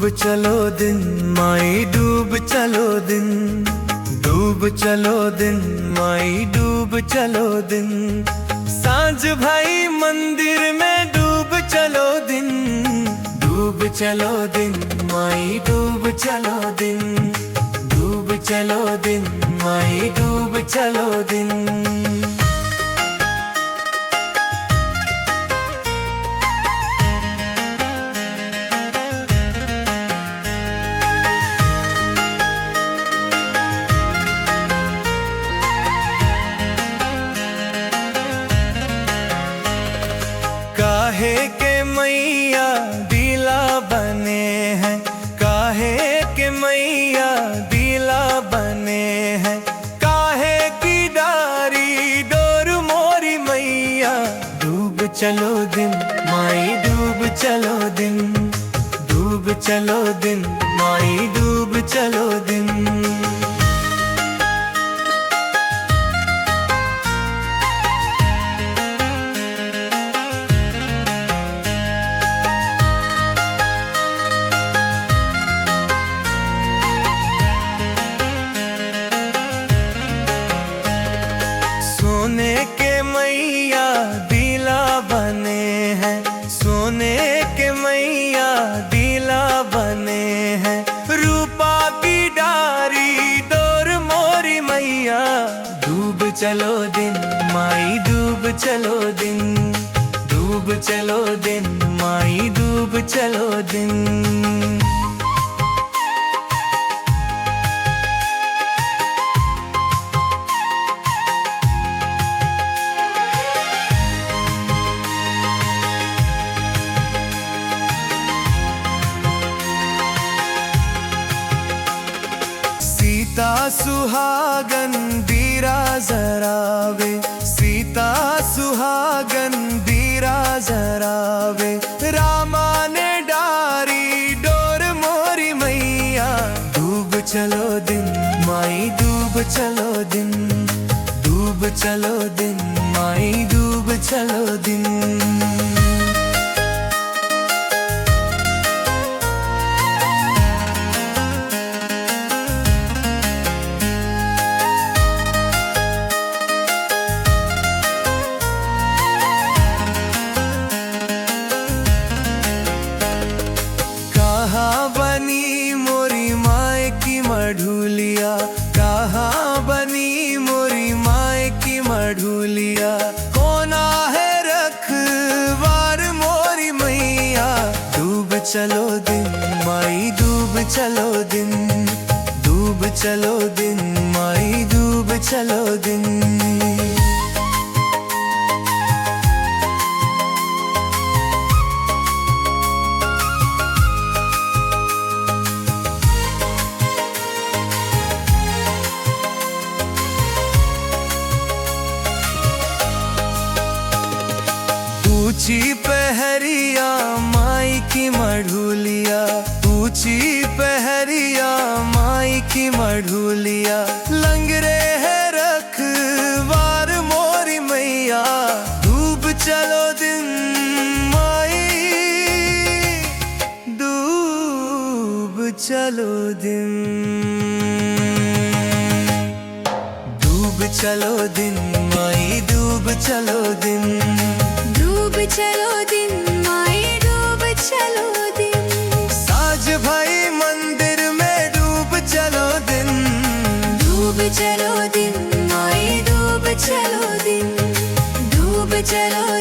चलो दिन माई डूब चलो दिन, डूब चलो दिन माई डूब चलो दिन। सांझ भाई मंदिर में डूब चलो दिन, डूब चलो दिन माई डूब चलो दिन, डूब चलो दिन माई डूब चलो दिन। काहे के मैया दिला बने हैं, काहे के मैया दिला बने हैं। काहे की डारी डोर मोरी मैया, डूब चलो दिन माई डूब चलो दिन, डूब चलो दिन माई डूब चलो दिन। सोने के मैया दिला बने हैं, सोने के मैया दिला बने हैं। रूपा की डारी डोर मोरी मैया, डूब चलो दिन माई डूब चलो दिन, डूब चलो दिन माई डूब चलो दिन। सीता सुहागन दीरा जरावे, सीता सुहागन दीरा जरावे। रामा ने डारी डोर मोरी मैया, डूब चलो दिन माई डूब चलो दिन, डूब चलो दिन माई डूब चलो दिन। कहाँ बनी मोरी माय की मढ़ुलिया, कहाँ बनी मोरी माय की मढ़ुलिया। कोना है रखवार मोरी मैया, डूब चलो दिन माई डूब चलो दिन, डूब चलो दिन माई डूब चलो दिन। ऊंची पहरिया माई की मढ़ुलिया, ऊंची पहरिया माई की मढ़ुलिया। लंगरे है रखवार मोरी मैया, डूब चलो दिन माई डूब चलो दिन, डूब चलो दिन माई डूब चलो दिन, डूब चलो दिन माई डूब चलो दिन। साझ भाई मंदिर में डूब चलो दिन, डूब चलो दिन माई डूब चलो दिन, डूब चलो